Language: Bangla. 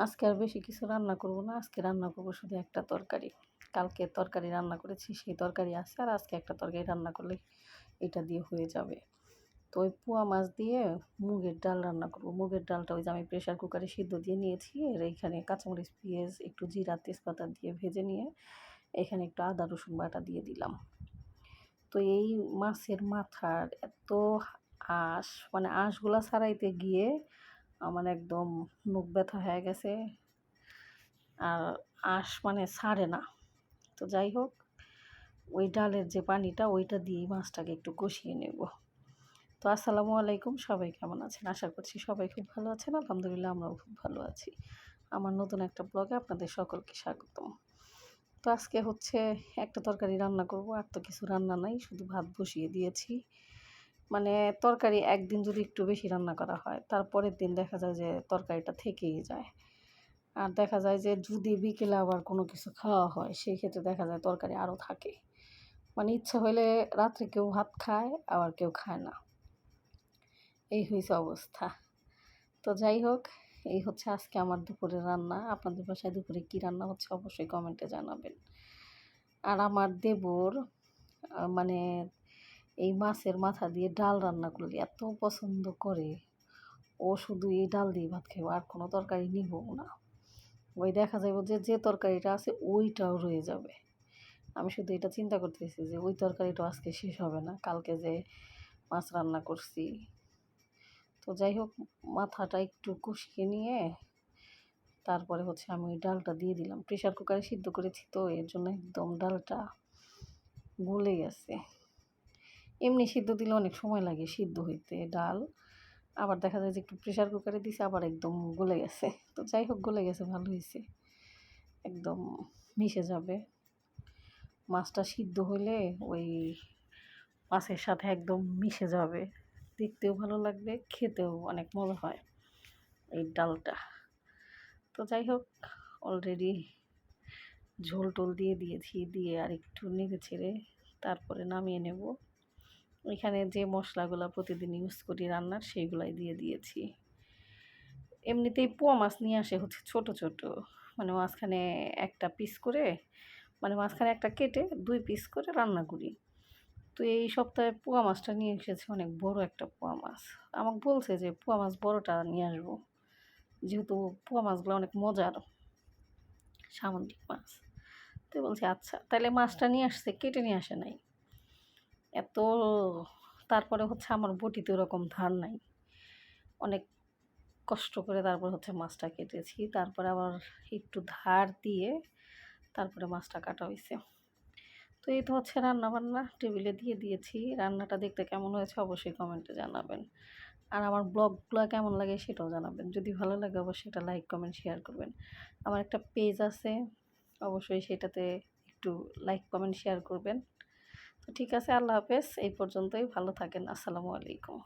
আজকে আর বেশি কিছু রান্না করব না। আজকে রান্না করব শুধু একটা তরকারি। কালকে তরকারি রান্না করেছি, সেই তরকারি আছে। আর আজকে একটা তরকারি রান্না করলে এটা দিয়ে হয়ে যাবে। তো ওই পোয়া মাছ দিয়ে মুগের ডাল রান্না করব। মুগের ডালটা ওই যে আমি প্রেশার কুকারে সিদ্ধ দিয়ে নিয়েছি। আর এইখানে কাঁচামরিচ, পেঁয়াজ, একটু জিরা, তেজপাতা দিয়ে ভেজে নিয়ে এখানে একটু আদা রসুন বাটা দিয়ে দিলাম। তো এই মাছের মাথার এত আঁশ, মানে আঁশগুলা ছাড়াইতে গিয়ে আমার একদম মুখ ব্যথা হয়ে গেছে। আর আঁশ মানে ছাড়ে না। তো যাই হোক, ওই ডালের যে পানিটা ওইটা দিয়েই মাছটাকে একটু কষিয়ে নেব। তো আসসালামু আলাইকুম, সবাই কেমন আছেন? আশা করছি সবাই খুব ভালো আছেন। আলহামদুলিল্লাহ আমরাও খুব ভালো আছি। আমার নতুন একটা ব্লগে আপনাদের সকলকে স্বাগতম। তো আজকে হচ্ছে একটা তরকারি রান্না করব, আর তো কিছু রান্না নাই, শুধু ভাত বসিয়ে দিয়েছি। মানে তরকারি একদিন যদি একটু বেশি রান্না করা হয়, তারপরের দিন দেখা যায় যে তরকারিটা থেকেই যায়। আর দেখা যায় যে যদি বিকেলে আবার কোনো কিছু খাওয়া হয়, সেই ক্ষেত্রে দেখা যায় তরকারি আরও থাকে। মানে ইচ্ছা হইলে রাত্রে কেউ ভাত খায়, আবার কেউ খায় না। এই হইছে অবস্থা। তো যাই হোক, এই হচ্ছে আজকে আমার দুপুরের রান্না। আপনাদের বাসায় দুপুরে কী রান্না হচ্ছে অবশ্যই কমেন্টে জানাবেন। আর আমার দেবর মানে এই মাছের মাথা দিয়ে ডাল রান্না করলে এত পছন্দ করে, ও শুধু এই ডাল দিয়ে ভাত খাইব, আর কোনো তরকারি নিবও না। ওই দেখা যাবে যে যে তরকারিটা আছে ওইটাও রয়ে যাবে। আমি শুধু এটা চিন্তা করতেছি যে ওই তরকারিটা আজকে শেষ হবে না, কালকে যে মাছ রান্না করছি। তো যাই হোক, মাথাটা একটু কষিয়ে নিয়ে তারপরে হচ্ছে আমি ওই ডালটা দিয়ে দিলাম। প্রেশার কুকারে সিদ্ধ করেছি, তো এর জন্য একদম ডালটা গলে গেছে। এমনি সিদ্ধ দিলে অনেক সময় লাগে সিদ্ধ হইতে ডাল, আবার দেখা যায় যে একটু প্রেশার কুকারে দিছে আবার একদম গলে গেছে। তো যাই হোক, গলে গেছে, ভালো হয়েছে, একদম মিশে যাবে। মাছটা সিদ্ধ হলে ওই মাছের সাথে একদম মিশে যাবে, দেখতেও ভালো লাগবে, খেতেও অনেক মজা হয় এই ডালটা। তো যাই হোক, অলরেডি ঝোল টোল দিয়ে দিয়েছি, দিয়ে আর একটু নেড়ে ছেড়ে তারপরে নামিয়ে নেব। এখানে যে মশলাগুলো প্রতিদিন ইউজ করি রান্নার, সেইগুলাই দিয়ে দিয়েছি। এমনিতেই পোয়া মাছ নিয়ে আসে হচ্ছে ছোট ছোট, মানে মাঝখানে একটা পিস করে, মানে মাঝখানে একটা কেটে 2 পিস করে রান্না করি। তো এই সপ্তাহে পোয়া মাছটা নিয়ে এসেছে, অনেক বড় একটা পোয়া মাছ। আমাকে বলছে যে পোয়া মাছ বড়টা নিয়ে আসবো, যেহেতু পোয়া মাছগুলো অনেক মজার সামুদ্রিক মাছ। তো বলছি আচ্ছা, তাহলে মাছটা নিয়ে আসছে, কেটে নিয়ে আসে নাই এত। তারপরে হচ্ছে আমার বটিতে ওরকম ধার নাই, অনেক কষ্ট করে তারপর হচ্ছে মাছটা কেটেছি। তারপরে আবার একটু ধার দিয়ে তারপরে মাছটা কাটা হয়েছে। তো এই তো হচ্ছে রান্না বান্না টেবিলে দিয়ে দিয়েছি। রান্নাটা দেখতে কেমন হয়েছে অবশ্যই কমেন্টে জানাবেন। আর আমার ব্লগগুলো কেমন লাগে সেটাও জানাবেন। যদি ভালো লাগে অবশ্যই এটা লাইক, কমেন্ট, শেয়ার করবেন। আমার একটা পেজ আছে, অবশ্যই সেটাতে একটু লাইক, কমেন্ট, শেয়ার করবেন। তো ঠিক আছে, আল্লাহ হাফেজ। এই পর্যন্তই, ভালো থাকেন। আসসালামু আলাইকুম।